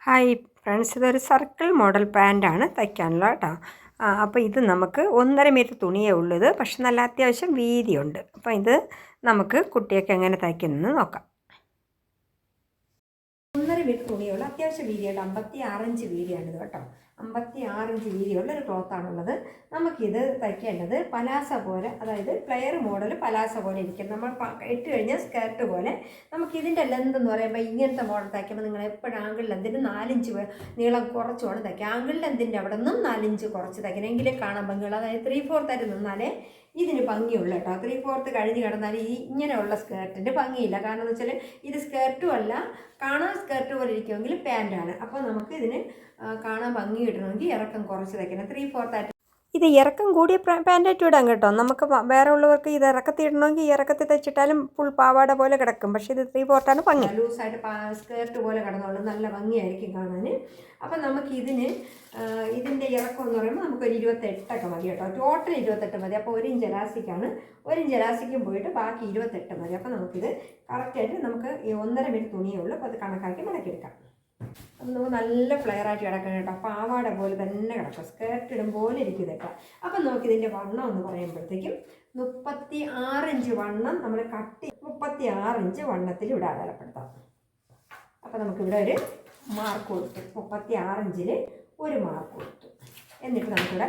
Hi friends, ഇതൊരു circle model പാൻറ്റാണ് തയ്ക്കാനുള്ള കേട്ടോ. അപ്പോൾ ഇത് നമുക്ക് 1.5 മീറ്റർ തുണിയേ ഉള്ളൂ. ഇത് പക്ഷെ നല്ല അത്യാവശ്യം വീതിയുണ്ട്. അപ്പോൾ ഇത് നമുക്ക് കുട്ടിയൊക്കെ എങ്ങനെ തയ്ക്കുന്നതെന്ന് നോക്കാം. 1.5 മീറ്റർ തുണിയുള്ള അത്യാവശ്യം വീതിയുണ്ട്. 56 ഇഞ്ച് വീതിയാണിത് കേട്ടോ. 56 ഇഞ്ച് വീതിയുള്ള ഒരു ക്ലോത്താണുള്ളത്. നമുക്കിത് തയ്ക്കേണ്ടത് പലാസ പോലെ, അതായത് പ്ലെയർ മോഡൽ പലാസ പോലെ ഇരിക്കും. നമ്മൾ ഇട്ട് കഴിഞ്ഞാൽ സ്കേർട്ട് പോലെ. നമുക്കിതിൻ്റെ ലെന്ത് എന്ന് പറയുമ്പോൾ ഇങ്ങനത്തെ മോഡൽ തയ്ക്കുമ്പോൾ നിങ്ങൾ എപ്പോഴും ആംഗിൾ ലെന്തിന് 4 ഇഞ്ച് നീളം കുറച്ച് വേണം തയ്ക്കുക. ആംഗിൾ ലെന്തിൻ്റെ അവിടെ നിന്നും 4 ഇഞ്ച് കുറച്ച് തയ്ക്കണം, എങ്കിലേ കാണാൻ ഭംഗിയുള്ളൂ. അതായത് 3/4 ആയിട്ട് നിന്നാലേ ഇതിന് ഭംഗിയുള്ളൂ കേട്ടോ. 3/4 കഴിഞ്ഞ് കിടന്നാൽ ഈ ഇങ്ങനെയുള്ള സ്കേർട്ടിൻ്റെ ഭംഗിയില്ല. കാരണം എന്ന് വെച്ചാൽ ഇത് സ്കേർട്ടും അല്ല, കാണാൻ സ്കേർട്ട് പോലെ ഇരിക്കുമെങ്കിൽ പാൻറ്റാണ്. അപ്പോൾ നമുക്ക് ഇതിന് കാണാൻ ഭംഗി കിട്ടണമെങ്കിൽ ഇറക്കം കുറച്ച് തയ്ക്കണം. 3/4 ആയിട്ട് ഇത് ഇറക്കം കൂടിയ പാൻറ്റായിട്ട് ഇടാം കേട്ടോ. നമുക്ക് വേറെ ഉള്ളവർക്ക് ഇത് ഇറക്കത്തി ഇടണമെങ്കിൽ ഈ ഇറക്കത്തി തയ്ച്ചിട്ടാലും ഫുൾ പാവാട പോലെ കിടക്കും. പക്ഷേ ഇത് 3/4 ഭംഗി. ലൂസായിട്ട് സ്കേർട്ട് പോലെ കിടന്നുള്ളൂ, നല്ല ഭംഗിയായിരിക്കും കാണാൻ. അപ്പം നമുക്ക് ഇതിൻ്റെ ഇറക്കം എന്ന് പറയുമ്പോൾ നമുക്കൊരു 28 മതി കേട്ടോ. ടോട്ടൽ 28 മതി. അപ്പോൾ 1 ഇഞ്ച് എലാസ്റ്റിക്കാണ്. 1 ഇഞ്ച് എലാസ്റ്റിക്കും പോയിട്ട് ബാക്കി 28 മതി. അപ്പോൾ നമുക്കിത് കറക്റ്റായിട്ട് നമുക്ക് ഈ 1.5 മീറ്റർ തുണിയേ ഉള്ളൂ. അപ്പോൾ അത് കണക്കാക്കി മടക്കിയെടുക്കാം. അപ്പം നമുക്ക് നല്ല ഫ്ലെയറായിട്ട് കിടക്കണം കേട്ടോ. പാവാട പോലെ തന്നെ കിടക്കും, സ്കേർട്ട് ഇടും പോലെ ഇരിക്കും ഇതൊക്കെ. അപ്പം നമുക്കിതിൻ്റെ വണ്ണം എന്ന് പറയുമ്പോഴത്തേക്കും 36 ഇഞ്ച് വണ്ണം നമ്മൾ 36 ഇഞ്ച് വണ്ണത്തിൽ ഇവിടെ അടയാളപ്പെടുത്താം. അപ്പം നമുക്കിവിടെ ഒരു മാർക്ക് കൊടുത്തു. 36 ഇഞ്ചിൽ ഒരു മാർക്ക് കൊടുത്തു. എന്നിട്ട് നമുക്കിവിടെ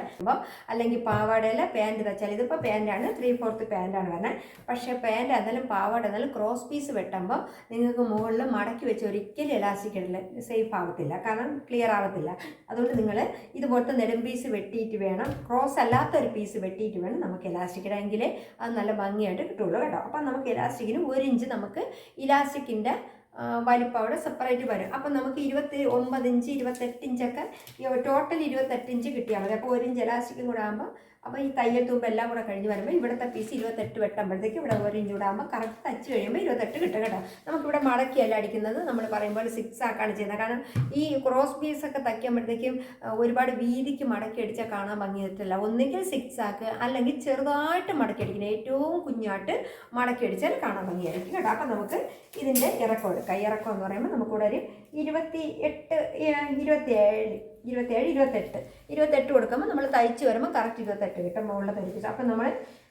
അല്ലെങ്കിൽ പാവാടയില പാൻറ്റ് തയ്ച്ചാൽ, ഇതിപ്പോൾ പാൻറ്റാണ്, 3/4 പാൻറ്റാണ് വരുന്നത്. പക്ഷേ പാൻറ്റ് എന്നാലും പാവാട എന്നാലും ക്രോസ് പീസ് വെട്ടുമ്പോൾ നിങ്ങൾക്ക് മുകളിൽ മടക്കി വെച്ച് ഒരിക്കലും എലാസ്റ്റിക് ഇടില്ല, സേഫ് ആവത്തില്ല, കാരണം ക്ലിയർ ആവത്തില്ല. അതുകൊണ്ട് നിങ്ങൾ ഇതുപോലത്തെ നെടും പീസ് വെട്ടിയിട്ട് വേണം, ക്രോസ് അല്ലാത്തൊരു പീസ് വെട്ടിയിട്ട് വേണം നമുക്ക് എലാസ്റ്റിക് ഇടാമെങ്കിലേ അത് നല്ല ഭംഗിയായിട്ട് കിട്ടുള്ളൂ കേട്ടോ. അപ്പം നമുക്ക് എലാസ്റ്റിക്കിന് 1 ഇഞ്ച് നമുക്ക് ഇലാസ്റ്റിക്കിൻ്റെ വലിപ്പം അവിടെ സെപ്പറേറ്റ് വരും. അപ്പം നമുക്ക് 29 ഇഞ്ച് 28 ഇഞ്ചൊക്കെ ടോട്ടൽ 28 ഇഞ്ച് കിട്ടിയാൽ മതി. അപ്പോൾ 1 ഇഞ്ച് എലാസ്റ്റിക്കും കൂടെ ആകുമ്പോൾ, അപ്പോൾ ഈ തയ്യൽ തുമ്പ് എല്ലാം കൂടെ കഴിഞ്ഞ് വരുമ്പോൾ ഇവിടുത്തെ പീസ് 28 വെട്ടുമ്പോഴത്തേക്ക് ഇവിടെ 1 ഇഞ്ച് കൂടെ ആകുമ്പോൾ കറക്റ്റ് തച്ച് കഴിയുമ്പോൾ 28 കിട്ടും കേട്ടോ. നമുക്കിവിടെ മടക്കിയല്ല അടിക്കുന്നത്, നമ്മൾ പറയുമ്പോൾ 6 ആക്കാണ് ചെയ്യുന്നത്. കാരണം ഈ ക്രോസ് പീസൊക്കെ തയ്ക്കുമ്പോഴത്തേക്കും ഒരുപാട് വീതിക്ക് മടക്കി അടിച്ചാൽ കാണാൻ ഭംഗി കിട്ടില്ല. ഒന്നുകിൽ 6 ആക്ക്, അല്ലെങ്കിൽ ചെറുതായിട്ട് മടക്കി അടിക്കണം, ഏറ്റവും കുഞ്ഞായിട്ട് മടക്കി അടിച്ചാൽ കാണാൻ ഭംഗിയായിരിക്കും കേട്ടോ. അപ്പം നമുക്ക് ഇതിൻ്റെ ഇറക്കം എടുക്കാം. ഇറക്കം എന്ന് പറയുമ്പോൾ നമുക്കിവിടെ ഒരു 28 കൊടുക്കുമ്പോൾ നമ്മൾ തയ്ച്ച് വരുമ്പോൾ കറക്റ്റ് 28 കിട്ടും മുകളിൽ തയ്ച്ച്. അപ്പം നമ്മൾ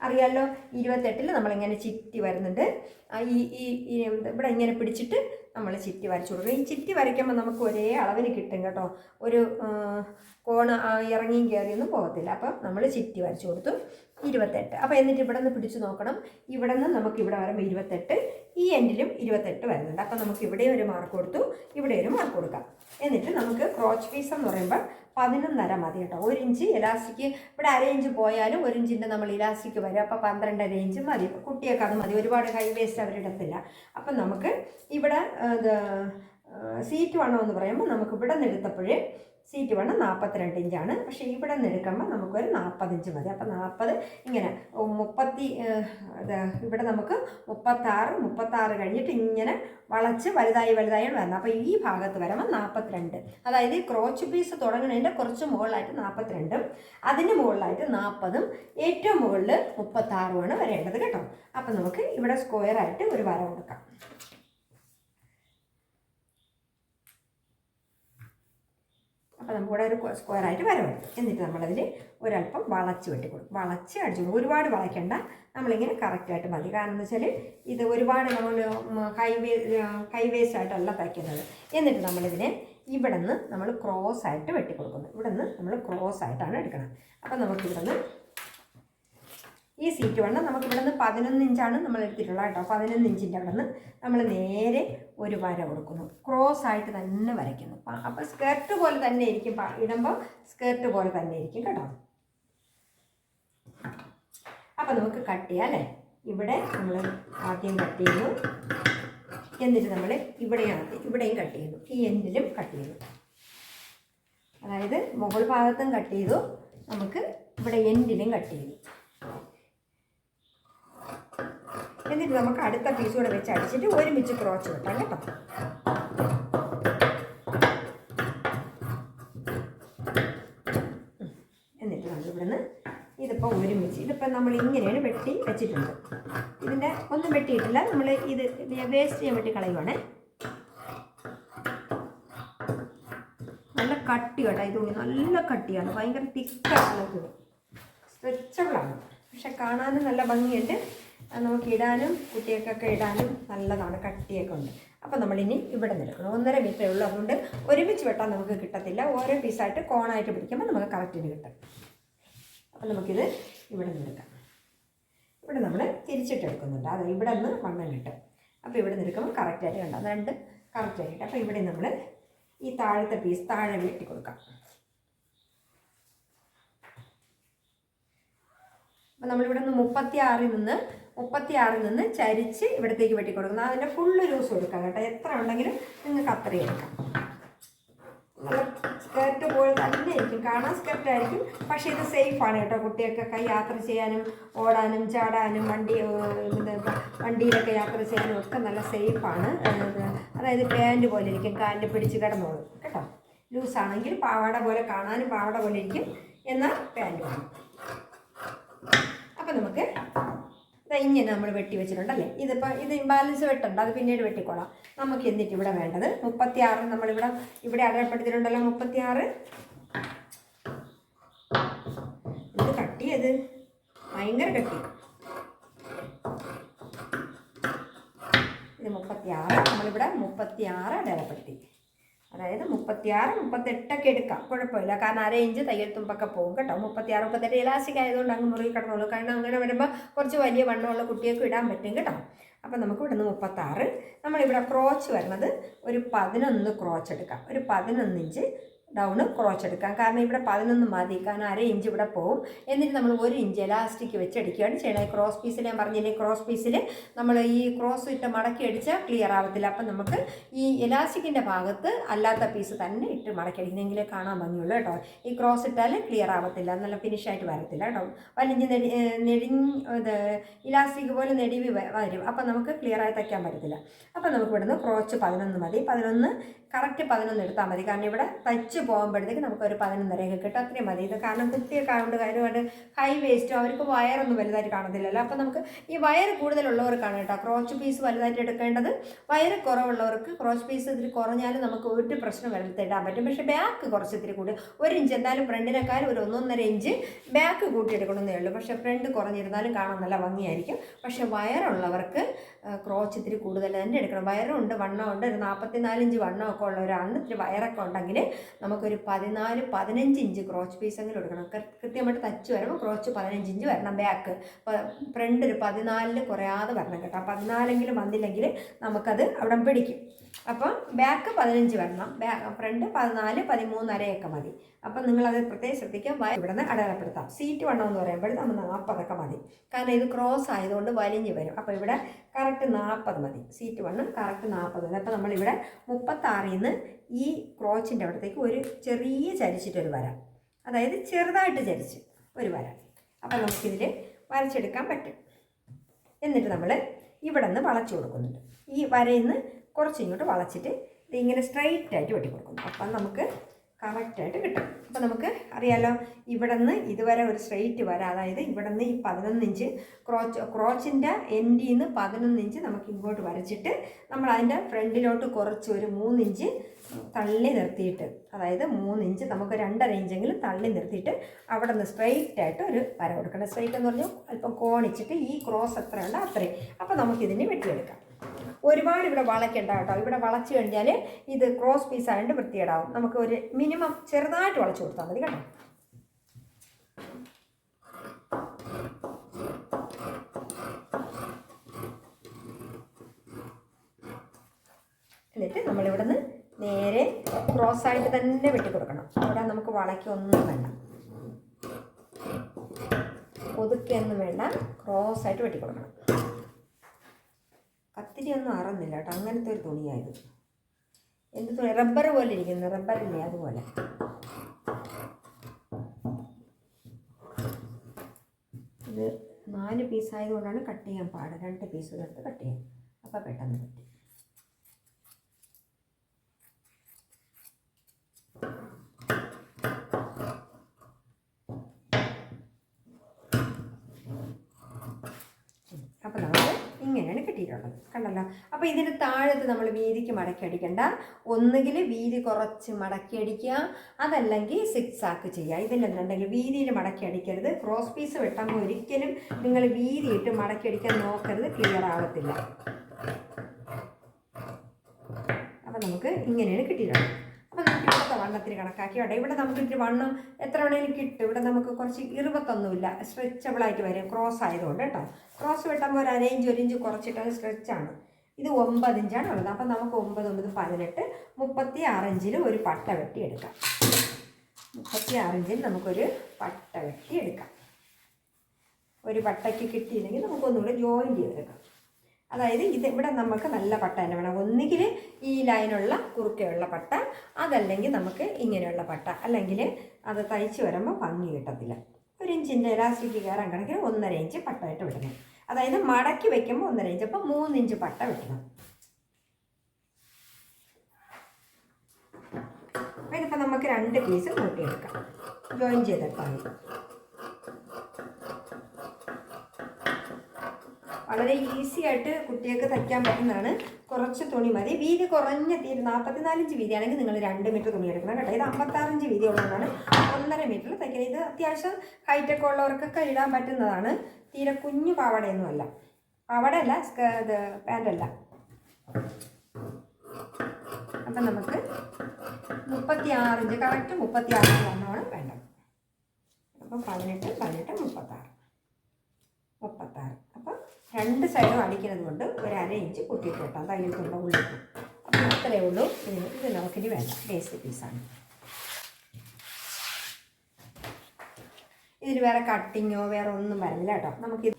അറിയാമല്ലോ, 28 നമ്മളിങ്ങനെ ചിറ്റി വരുന്നുണ്ട്. ഇവിടെ ഇങ്ങനെ പിടിച്ചിട്ട് നമ്മൾ ചിറ്റി വരച്ചു കൊടുക്കും. ഈ ചിറ്റി വരയ്ക്കുമ്പോൾ നമുക്ക് ഒരേ അളവിന് കിട്ടും കേട്ടോ. ഒരു കോണ് ഇറങ്ങിയും കയറിയൊന്നും പോകത്തില്ല. അപ്പം നമ്മൾ ചിറ്റി വരച്ചു കൊടുത്തു 28. അപ്പോൾ എന്നിട്ട് ഇവിടെ നിന്ന് പിടിച്ച് നോക്കണം. ഇവിടെ നിന്ന് നമുക്ക് ഇവിടെ വരുമ്പോൾ 28, ഈ എൻഡിലും 28 വരുന്നുണ്ട്. അപ്പം നമുക്ക് ഇവിടെ ഒരു മാർക്ക് കൊടുത്തു, ഇവിടെ ഒരു മാർക്ക് കൊടുക്കാം. എന്നിട്ട് നമുക്ക് ക്രോച്ച് പീസ് എന്ന് പറയുമ്പോൾ 11.5 മതി കേട്ടോ. 1 ഇഞ്ച് എലാസ്റ്റിക്, ഇവിടെ 1/2 ഇഞ്ച് പോയാലും 1 ഇഞ്ചിൻ്റെ നമ്മൾ ഇലാസ്റ്റിക് വരും. അപ്പോൾ 12.5 ഇഞ്ച് മതി. കുട്ടിയൊക്കെ അത് മതി, ഒരുപാട് ഹൈ വേസ്റ്റ് അവരിടത്തില്ല. അപ്പം നമുക്ക് ഇവിടെ സീറ്റ് വണ്ണം എന്ന് പറയുമ്പോൾ നമുക്ക് ഇവിടെ നിന്ന് എടുത്തപ്പോഴേ സീറ്റ് വണ്ണം 42 ഇഞ്ചാണ്. പക്ഷേ ഇവിടെ നിന്ന് എടുക്കുമ്പോൾ നമുക്കൊരു 40 ഇഞ്ച് മതി. അപ്പോൾ 40 ഇങ്ങനെ 30 ഇവിടെ നമുക്ക് 36 കഴിഞ്ഞിട്ട് ഇങ്ങനെ വളച്ച് വലുതായി വരുന്നത്. അപ്പോൾ ഈ ഭാഗത്ത് വരുമ്പോൾ 42, അതായത് ക്രോച്ച് പീസ് തുടങ്ങുന്നതിൻ്റെ കുറച്ച് മുകളിലായിട്ട് 42, അതിന് മുകളിലായിട്ട് 40, ഏറ്റവും മുകളിൽ 36 വരേണ്ടത് കേട്ടോ. അപ്പം നമുക്ക് ഇവിടെ സ്ക്വയറായിട്ട് ഒരു വര കൊടുക്കാം. അപ്പോൾ നമുക്കിവിടെ ഒരു സ്ക്വയറായിട്ട് വര വരും. എന്നിട്ട് നമ്മളതിൽ ഒരല്പം വളച്ച് വെട്ടി കൊടുക്കും. വളച്ച് അടിച്ചു കൊടുക്കും, ഒരുപാട് വളയ്ക്കേണ്ട, നമ്മളിങ്ങനെ കറക്റ്റായിട്ട് മതി. കാരണം എന്ന് വെച്ചാൽ ഇത് ഒരുപാട് നമ്മൾ ഹൈ വേസ്റ്റ് ആയിട്ടല്ല തയ്ക്കുന്നത്. എന്നിട്ട് നമ്മളിതിനെ ഇവിടെ നിന്ന് നമ്മൾ ക്രോസ് ആയിട്ട് വെട്ടി കൊടുക്കുന്നു. ഇവിടെ നിന്ന് നമ്മൾ ക്രോസ് ആയിട്ടാണ് എടുക്കണം. അപ്പം നമുക്കിവിടെ നിന്ന് ഈ സീറ്റ് വണ്ണം നമുക്കിവിടെ നിന്ന് 11 ഇഞ്ചാണ് നമ്മൾ എടുത്തിട്ടുള്ളത് കേട്ടോ. 11 ഇഞ്ചിൻ്റെ അവിടെ നിന്ന് നമ്മൾ നേരെ ഒരു വര കൊടുക്കുന്നു, ക്രോസ് ആയിട്ട് തന്നെ വരയ്ക്കുന്നു. അപ്പോൾ സ്കേർട്ട് പോലെ തന്നെ ഇരിക്കും, ഇടുമ്പോൾ സ്കേർട്ട് പോലെ തന്നെ ഇരിക്കും കേട്ടോ. അപ്പോൾ നമുക്ക് കട്ട് ചെയ്യാം അല്ലേ. ഇവിടെ നമ്മൾ ആദ്യം കട്ട് ചെയ്യുന്നു, എന്നിട്ട് നമ്മൾ ഇവിടെയും കട്ട് ചെയ്യുന്നു, ഈ എൻഡിലും കട്ട് ചെയ്യുന്നു. അതായത് മുകൾ ഭാഗത്തും കട്ട് ചെയ്തു, നമുക്ക് ഇവിടെ എൻഡിലും കട്ട് ചെയ്തു. എന്നിട്ട് നമുക്ക് അടുത്ത പീസ് കൂടെ വെച്ച് അടിച്ചിട്ട് ഒരുമിച്ച് ക്രോച്ച് വെട്ടാം കേട്ടോ. എന്നിട്ട് നമ്മൾ ഇവിടുന്ന് ഇതിപ്പോൾ ഒരുമിച്ച്, ഇതിപ്പോൾ നമ്മൾ ഇങ്ങനെയാണ് വെട്ടി വെച്ചിട്ടുണ്ട്. ഇതിൻ്റെ ഒന്നും വെട്ടിയിട്ടില്ല, നമ്മൾ ഇത് വേസ്റ്റ് ചെയ്യാൻ വേണ്ടി കളയുവാണേ. കട്ടി കേട്ടോ ഈ തുണി, നല്ല കട്ടിയാണ്, ഭയങ്കര തിക്കാണ് തുണി, സ്ട്രെച്ചബിളാണ്. പക്ഷെ കാണാനും നല്ല ഭംഗിയുണ്ട്, നമുക്ക് ഇടാനും കുട്ടികൾക്കൊക്കെ ഇടാനും നല്ലതാണ്, കട്ടിയൊക്കെ ഉണ്ട്. അപ്പോൾ നമ്മളിനി ഇവിടെ നിന്ന് എടുക്കണം. 1.5 മീറ്ററേ ഉള്ളൂ, അതുകൊണ്ട് ഒരുമിച്ച് വെട്ടാൻ നമുക്ക് കിട്ടത്തില്ല. ഓരോ പീസായിട്ട് കോണായിട്ട് പിടിക്കുമ്പോൾ നമുക്ക് കറക്റ്റിന് കിട്ടും. അപ്പോൾ നമുക്കിത് ഇവിടെ നിന്ന് എടുക്കാം. ഇവിടെ നമ്മൾ തിരിച്ചിട്ട് എടുക്കുന്നുണ്ട്, അത് ഇവിടെ നിന്ന് വണ്ണം കിട്ടും. അപ്പോൾ ഇവിടെ നിന്ന് എടുക്കുമ്പോൾ കറക്റ്റായിട്ട് കണ്ടോ, രണ്ട് കറക്റ്റായിട്ട്. അപ്പോൾ ഇവിടെ നമ്മൾ ഈ താഴത്തെ പീസ് താഴെ വെട്ടി കൊടുക്കാം. അപ്പോൾ നമ്മളിവിടെ നിന്ന് 36 നിന്ന് ചരിച്ച് ഇവിടത്തേക്ക് വെട്ടി കൊടുക്കുന്നത്. അതിൻ്റെ ഫുള്ള് ലൂസ് കൊടുക്കാം കേട്ടോ, എത്ര ഉണ്ടെങ്കിലും നിങ്ങൾക്ക് അത്രയും എടുക്കാം. നല്ല സ്കേർട്ട് പോലെ തന്നെ ആയിരിക്കും, കാണാൻ സ്കേർട്ടായിരിക്കും, പക്ഷേ ഇത് സേഫാണ് കേട്ടോ. കുട്ടികൾക്കൊക്കെ യാത്ര ചെയ്യാനും ഓടാനും ചാടാനും വണ്ടിയിലൊക്കെ യാത്ര ചെയ്യാനും ഒക്കെ നല്ല സേഫാണ്. അതായത് പാൻറ്റ് പോലെ ഇരിക്കും, കാലിൽ പിടിച്ച് കിടന്നോളും കേട്ടോ. ലൂസാണെങ്കിൽ പാവാട പോലെ കാണാനും പാവാട പോലെ ഇരിക്കും, എന്നാൽ പാൻറ്റ് വേണം. അപ്പം നമുക്ക് ഇങ്ങനെ നമ്മൾ വെട്ടി വെച്ചിട്ടുണ്ടല്ലേ, ഇത് ഇംബാലൻസ് വെട്ടുണ്ട്, അത് പിന്നീട് വെട്ടിക്കോളാം. നമുക്ക് എന്നിട്ട് ഇവിടെ വേണ്ടത് 36 നമ്മളിവിടെ അടയാളപ്പെടുത്തിയിട്ടുണ്ടല്ലോ, 36. ഇത് കട്ടിയത് ഭയങ്കര കട്ടി. ഇത് 36 നമ്മളിവിടെ 36 അടയാളപ്പെടുത്തി. അതായത് 36, 38 എടുക്കാം, കുഴപ്പമില്ല. കാരണം 1/2 ഇഞ്ച് തയ്യൽ തുമ്പൊക്കെ പോകും കേട്ടോ. 36, 38 ഇലാസ്റ്റിക് ആയതുകൊണ്ട് അങ്ങ് മുറുകി കിടന്നോളൂ. കാരണം അങ്ങനെ വരുമ്പോൾ കുറച്ച് വലിയ വണ്ണമുള്ള കുട്ടികൾക്ക് ഇടാൻ പറ്റും കേട്ടോ. അപ്പം നമുക്ക് ഇവിടുന്ന് 36, നമ്മളിവിടെ ക്രോച്ച് വരുന്നത് ഒരു 11 ക്രോച്ച് എടുക്കാം. ഒരു 11 ഇഞ്ച് ഡൗണ് ക്രോച്ച് എടുക്കാം. കാരണം ഇവിടെ 11 മതി, കാരണം 1/2 ഇഞ്ച് ഇവിടെ പോകും. എന്നിട്ട് നമ്മൾ 1 ഇഞ്ച് എലാസ്റ്റിക് വെച്ചടിക്കുകയാണ് ചെയ്യണത്. ക്രോസ് പീസിൽ ഞാൻ പറഞ്ഞില്ലേ, ക്രോസ് പീസിൽ നമ്മൾ ഈ ക്രോസ് ഇട്ട് മടക്കി അടിച്ചാൽ ക്ലിയർ ആവത്തില്ല. അപ്പം നമുക്ക് ഈ എലാസ്റ്റിക്കിൻ്റെ ഭാഗത്ത് അല്ലാത്ത പീസ് തന്നെ ഇട്ട് മടക്കി അടിക്കുന്നെങ്കിലേ കാണാൻ ഭംഗിയുള്ളൂ കേട്ടോ. ഈ ക്രോസ് ഇട്ടാൽ ക്ലിയർ ആവത്തില്ല, നല്ല ഫിനിഷായിട്ട് വരത്തില്ല കേട്ടോ. വലിഞ്ഞ് ഇത് ഇലാസ്റ്റിക് പോലെ നെടിവി വരും, അപ്പം നമുക്ക് ക്ലിയറായി തയ്ക്കാൻ പറ്റത്തില്ല. അപ്പം നമുക്ക് ഇവിടുന്ന് ക്രോച്ച് 11 മതി. 11 കറക്റ്റ് 11 എടുത്താൽ മതി. കാരണം ഇവിടെ തയ്ച്ച് പോകുമ്പോഴത്തേക്ക് നമുക്കൊരു 11.5 കിട്ടും, അത്രയും മതി. ഇത് കാരണം കുട്ടിയൊക്കെ ആയതുകൊണ്ട് കാര്യമായിട്ട് ഹൈ വേസ്റ്റോ അവർക്ക് വയറൊന്നും വലുതായിട്ട് കാണത്തില്ലല്ലോ. അപ്പം നമുക്ക് ഈ വയർ കൂടുതലുള്ളവർക്കാണ് കേട്ടോ ക്രോച്ച് പീസ് വലുതായിട്ട് എടുക്കേണ്ടത്. വയർ കുറവുള്ളവർക്ക് ക്രോച്ച് പീസ് ഇത്തിരി കുറഞ്ഞാലും നമുക്ക് ഒരു പ്രശ്നം വരുത്തിടാൻ പറ്റും. പക്ഷേ ബാക്ക് കുറച്ച് ഇത്തിരി കൂടി 1 ഇഞ്ച് എന്തായാലും ഫ്രണ്ടിനേക്കാളും ഒരു 1.5 ഇഞ്ച് ബാക്ക് കൂട്ടിയെടുക്കണമെന്നേ ഉള്ളൂ. പക്ഷേ ഫ്രണ്ട് കുറഞ്ഞിരുന്നാലും കാണാൻ നല്ല ഭംഗിയായിരിക്കും. പക്ഷേ വയറുള്ളവർക്ക് ക്രോച്ച് ഇത്തിരി കൂടുതൽ തന്നെ എടുക്കണം. വയറുണ്ട്, വണ്ണമുണ്ട്, ഒരു 44 ഇഞ്ച് വണ്ണമൊക്കെ ഉള്ളവരാണ്. ഇത്തിരി വയറൊക്കെ ഉണ്ടെങ്കിൽ നമുക്കൊരു 14-15 ഇഞ്ച് ക്രോച്ച് പീസെങ്കിലും എടുക്കണം. കൃത്യമായിട്ട് തച്ച് വരുമ്പോൾ ക്രോച്ച് 15 ഇഞ്ച് വരണം. ബാക്ക് ഫ്രണ്ട് ഒരു 14 കുറയാതെ വരണം കേട്ടോ. 14 വന്നില്ലെങ്കിൽ നമുക്കത് അവിടെ പിടിക്കും. അപ്പം ബാക്ക് 15 വരണം, ഫ്രണ്ട് 14, 13.5 മതി. അപ്പം നിങ്ങളത് പ്രത്യേകം ശ്രദ്ധിക്കാം. ഇവിടെ നിന്ന് അടയാളപ്പെടുത്താം. സീറ്റ് വണ്ണം എന്ന് പറയുമ്പോൾ നമ്മൾ 40 മതി. കാരണം ഇത് ക്രോസ് ആയതുകൊണ്ട് വലിഞ്ഞ് വരും. അപ്പോൾ ഇവിടെ കറക്റ്റ് 40 മതി. സീറ്റ് വണ്ണം കറക്റ്റ് 40 മതി. അപ്പോൾ നമ്മളിവിടെ 36 നിന്ന് ഈ ക്രോച്ചിൻ്റെ അവിടത്തേക്ക് ഒരു ചെറിയ ചരിച്ചിട്ടൊരു വര, അതായത് ചെറുതായിട്ട് ചരിച്ച് ഒരു വര. അപ്പം നമുക്കിതിൽ വരച്ചെടുക്കാൻ പറ്റും. എന്നിട്ട് നമ്മൾ ഇവിടെ നിന്ന് വളച്ചു കൊടുക്കുന്നുണ്ട്. ഈ വരയിൽ നിന്ന് കുറച്ച് ഇങ്ങോട്ട് വളച്ചിട്ട് ഇതിങ്ങനെ സ്ട്രൈറ്റായിട്ട് വെട്ടി കൊടുക്കുന്നു. അപ്പം നമുക്ക് കറക്റ്റായിട്ട് കിട്ടും. അപ്പോൾ നമുക്ക് അറിയാലോ, ഇവിടെ നിന്ന് ഇതുവരെ ഒരു സ്ട്രെയിറ്റ് വര, അതായത് ഇവിടെ നിന്ന് ഈ 11 ഇഞ്ച് ക്രോച്ചിൻ്റെ എൻഡിൽ നിന്ന് 11 ഇഞ്ച് നമുക്ക് ഇങ്ങോട്ട് വരച്ചിട്ട് നമ്മൾ അതിൻ്റെ ഫ്രണ്ടിലോട്ട് കുറച്ച് ഒരു 3 ഇഞ്ച് തള്ളി നിർത്തിയിട്ട്, അതായത് 3 ഇഞ്ച് നമുക്ക് 2.5 ഇഞ്ചെങ്കിലും തള്ളി നിർത്തിയിട്ട് അവിടെ നിന്ന് സ്ട്രെയിറ്റായിട്ട് ഒരു വര കൊടുക്കണം. സ്ട്രെയിറ്റ് എന്ന് പറഞ്ഞാൽ അല്പം കോണിച്ചിട്ട് ഈ ക്രോസ് എത്രയുണ്ടോ അത്രയും. അപ്പോൾ നമുക്കിതിന് വെട്ടിയെടുക്കാം. ഒരുപാട് ഇവിടെ വളയ്ക്കണ്ട കേട്ടോ. ഇവിടെ വളച്ച് കഴിഞ്ഞാൽ ഇത് ക്രോസ് പീസ് ആയതുകൊണ്ട് വൃത്തികേടാവും. നമുക്ക് ഒരു മിനിമം ചെറുതായിട്ട് വളച്ച് കൊടുത്താൽ മതി കേട്ടോ. എന്നിട്ട് നമ്മളിവിടെ നിന്ന് നേരെ ക്രോസായിട്ട് തന്നെ വെട്ടിക്കൊടുക്കണം. അവിടെ നമുക്ക് വളയ്ക്കൊന്നും വേണ്ട, ഒതുക്കിയൊന്നും വേണ്ട, ക്രോസായിട്ട് വെട്ടിക്കൊടുക്കണം. കത്തിരിയൊന്നും അറന്നില്ല കേട്ടോ, അങ്ങനത്തെ ഒരു തുണിയായത്. എന്ത് തുണി, റബ്ബർ പോലെ ഇരിക്കുന്നു, റബ്ബറില്ലേ അതുപോലെ. ഇത് 4 പീസായതുകൊണ്ടാണ് കട്ട് ചെയ്യാൻ പാട്. 2 പീസ് എടുത്ത് കട്ട് ചെയ്യാം, അപ്പോൾ പെട്ടെന്ന് പറ്റും. അപ്പോൾ നമുക്ക് ഇങ്ങനെയാണ് കിട്ടുന്നത്. കിട്ടിയിട്ടുള്ളത്. കണ്ടല്ലോ. അപ്പോൾ ഇതിന് താഴത്ത് നമ്മൾ വീതിക്ക് മടക്കി അടിക്കണ്ട. ഒന്നുകിൽ വീതി കുറച്ച് മടക്കി അടിക്കുക, അതല്ലെങ്കിൽ സിക്സ് ആക്ക് ചെയ്യുക. ഇതിലെന്നുണ്ടെങ്കിൽ വീതിയിൽ മടക്കി അടിക്കരുത്. ക്രോസ് പീസ് വെട്ടുമ്പോൾ ഒരിക്കലും നിങ്ങൾ വീതിയിട്ട് മടക്കി അടിക്കാൻ നോക്കരുത്, ക്ലിയർ ആകത്തില്ല. അപ്പം നമുക്ക് ഇങ്ങനെയാണ് കിട്ടിയിട്ടുള്ളത്. അപ്പോൾ നമുക്ക് ഇവിടുത്തെ വണ്ണത്തിന് കണക്കാക്കി വേണ്ട. ഇവിടെ നമുക്ക് ഇത്തിരി വണ്ണം എത്ര വേണേലും കിട്ടും. ഇവിടെ നമുക്ക് കുറച്ച് ഇറുപത്തൊന്നുമില്ല, സ്ട്രെച്ചബിളായിട്ട് വരും ക്രോസ് ആയതുകൊണ്ട് കേട്ടോ. ക്രോസ് വെട്ടുമ്പോൾ ഒരു 1 ഇഞ്ച് 1 ഇഞ്ച് കുറച്ചിട്ട് സ്ട്രെച്ചാണ്. ഇത് 9 ഇഞ്ചാണ് ഉള്ളത്. അപ്പം നമുക്ക് 9 9 18 36 ഇഞ്ചിൽ ഒരു പട്ട വെട്ടി എടുക്കാം. 36 ഇഞ്ചിൽ നമുക്കൊരു പട്ട വെട്ടി എടുക്കാം. ഒരു പട്ടയ്ക്ക് കിട്ടിയില്ലെങ്കിൽ നമുക്കൊന്നുകൂടെ ജോയിൻ ചെയ്തെടുക്കാം. അതായത് ഇവിടെ നമുക്ക് നല്ല പട്ട തന്നെ വേണം. ഒന്നുകിൽ ഈ ലൈനുള്ള കുറുക്കെയുള്ള പട്ട, അതല്ലെങ്കിൽ നമുക്ക് ഇങ്ങനെയുള്ള പട്ട, അല്ലെങ്കിൽ അത് തയ്ച്ച് വരുമ്പോൾ ഭംഗി കിട്ടത്തില്ല. 1 ഇഞ്ചിൻ്റെ ഇലാസ്റ്റിക് കയറാൻ കണക്കിന് 1.5 ഇഞ്ച് പട്ടമായിട്ട് വിടണം. അതായത് മടക്കി വയ്ക്കുമ്പോൾ 1.5 ഇഞ്ച്, അപ്പം 3 ഇഞ്ച് പട്ട വെട്ടണം. അപ്പം ഇതിപ്പോൾ നമുക്ക് 2 പീസ് കൂട്ടിയെടുക്കാം, ജോയിൻ ചെയ്തെടുത്താൽ മതി. വളരെ ഈസി ആയിട്ട് കുട്ടികൾക്ക് തയ്ക്കാൻ പറ്റുന്നതാണ്. കുറച്ച് തുണി മതി. വീതി കുറഞ്ഞ 44 ഇഞ്ച് വീതിയാണെങ്കിൽ നിങ്ങൾ 2 മീറ്റർ തുണി എടുക്കണം കേട്ടോ. ഇത് 56 ഇഞ്ച് വീതി ഉള്ളതാണ് 1.5 മീറ്ററിൽ തയ്ക്കുന്നത്. ഇത് അത്യാവശ്യം ഹൈറ്റൊക്കെ ഉള്ളവർക്കൊക്കെ ഇടാൻ പറ്റുന്നതാണ്. തീരെ കുഞ്ഞു പാവാടയൊന്നുമല്ല, പാവാടയല്ല, ഇത് പാൻ്റല്ല. അപ്പം നമുക്ക് 36 ഇഞ്ച്, കറക്റ്റ് 36 ഇഞ്ച് വണ്ണമാണ് വേണ്ടത്. അപ്പം 18 18 36. അപ്പം 2 സൈഡും അടിക്കുന്നത് കൊണ്ട് ഒരു 1/2 ഇഞ്ച് കൂട്ടിയിട്ട് വെട്ടാം തയ്യൽക്കുള്ള ഉള്ളിൽ. അപ്പം അത്രയേ ഉള്ളൂ. ഇത് നമുക്കിനി വേണ്ട വേസ്റ്റ് പീസാണ്. ഇതിൽ വേറെ കട്ടിങ്ങോ വേറെ ഒന്നും വരുന്നില്ല കേട്ടോ. നമുക്ക്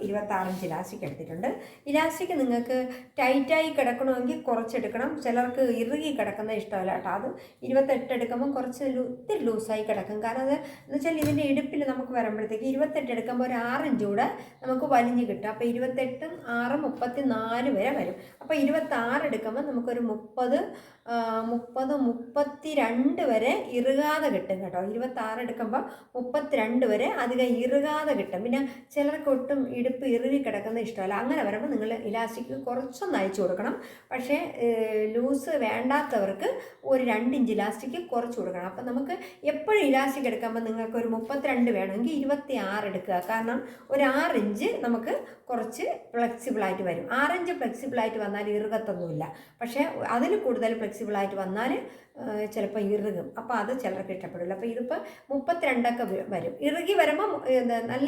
26 ഇഞ്ച് ഇലാസ്റ്റിക് എടുത്തിട്ടുണ്ട്. ഇലാസ്റ്റിക് നിങ്ങൾക്ക് ടൈറ്റായി കിടക്കണമെങ്കിൽ കുറച്ചെടുക്കണം. ചിലർക്ക് ഇറുകി കിടക്കുന്ന ഇഷ്ടമല്ല കേട്ടോ. അത് 28 എടുക്കുമ്പോൾ കുറച്ച് ഒത്തിരി ലൂസായി കിടക്കും. കാരണം അത് എന്ന് വെച്ചാൽ ഇതിൻ്റെ ഇടുപ്പിൽ നമുക്ക് വരുമ്പോഴത്തേക്ക് 28 എടുക്കുമ്പോൾ ഒരു 6 ഇഞ്ച് കൂടെ നമുക്ക് വലിഞ്ഞ് കിട്ടും. അപ്പോൾ 28 6 34 വരെ വരും. അപ്പോൾ 26 എടുക്കുമ്പോൾ നമുക്കൊരു 30 32 വരെ ഇറുകാതെ കിട്ടും കേട്ടോ. 26 എടുക്കുമ്പോൾ 32 വരെ അധികം ഇറുകാതെ കിട്ടും. പിന്നെ ചിലർക്ക് ഒട്ടും ഇടുപ്പ് ഇറുകി കിടക്കുന്ന ഇഷ്ടമല്ല. അങ്ങനെ വരുമ്പോൾ നിങ്ങൾ ഇലാസ്റ്റിക് കുറച്ചൊന്ന് അയച്ചു കൊടുക്കണം. പക്ഷേ ലൂസ് വേണ്ടാത്തവർക്ക് ഒരു 2 ഇഞ്ച് ഇലാസ്റ്റിക് കുറച്ച് കൊടുക്കണം. അപ്പം നമുക്ക് എപ്പോഴും ഇലാസ്റ്റിക് എടുക്കുമ്പോൾ നിങ്ങൾക്ക് ഒരു 32 വേണമെങ്കിൽ 26 എടുക്കുക. കാരണം ഒരു 6 ഇഞ്ച് നമുക്ക് കുറച്ച് ഫ്ലെക്സിബിളായിട്ട് വരും. 6 ഇഞ്ച് ഫ്ലെക്സിബിളായിട്ട് വന്നാൽ ഇറുകത്തൊന്നുമില്ല. പക്ഷേ അതിൽ കൂടുതൽ ഫ്ലെക്സിബിളായിട്ട് വന്നാൽ ചിലപ്പോൾ ഇറുകും. അപ്പോൾ അത് ചിലർക്ക് ഇഷ്ടപ്പെടില്ല. അപ്പോൾ ഇതിപ്പോൾ 32 വരും. ഇറുകി വരുമ്പോൾ നല്ല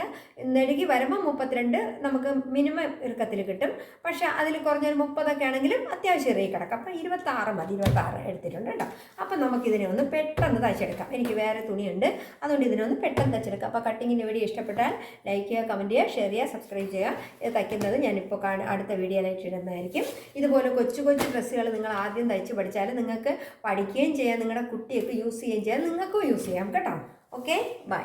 നെടുകി വരുമ്പോൾ 32 നമുക്ക് മിനിമം ഇറുക്കത്തിൽ കിട്ടും. പക്ഷേ അതിൽ കുറഞ്ഞൊരു 30 ആണെങ്കിലും അത്യാവശ്യം ഇറുകി കിടക്കാം. അപ്പോൾ 26 മതി. 26 എടുത്തിട്ടുണ്ട് കേട്ടോ. അപ്പം നമുക്കിതിനെ ഒന്ന് പെട്ടെന്ന് തയ്ച്ചെടുക്കാം. എനിക്ക് വേറെ തുണിയുണ്ട്, അതുകൊണ്ട് ഇതിനെ ഒന്ന് പെട്ടെന്ന് തയ്ച്ചെടുക്കാം. അപ്പോൾ കട്ടിങ്ങിൻ്റെ വീഡിയോ ഇഷ്ടപ്പെട്ടാൽ ലൈക്ക് ചെയ്യുക, കമൻറ്റ് ചെയ്യുക, ഷെയർ ചെയ്യുക, സബ്സ്ക്രൈബ് ചെയ്യുക. ഇത് തയ്ക്കുന്നത് ഞാനിപ്പോൾ അടുത്ത വീഡിയോയിലായിട്ട് ഇടുന്നതായിരിക്കും. ഇതുപോലെ കൊച്ചു കൊച്ചു ഡ്രസ്സുകൾ നിങ്ങൾ ആദ്യം തയ്ച്ച് പഠിച്ചാൽ നിങ്ങൾക്ക് പഠിക്കുകയും ചെയ്യാം, നിങ്ങളുടെ കുട്ടിയൊക്കെ യൂസ് ചെയ്യുകയും ചെയ്യാം, നിങ്ങൾക്കും യൂസ് ചെയ്യാം കേട്ടോ. Okay, by.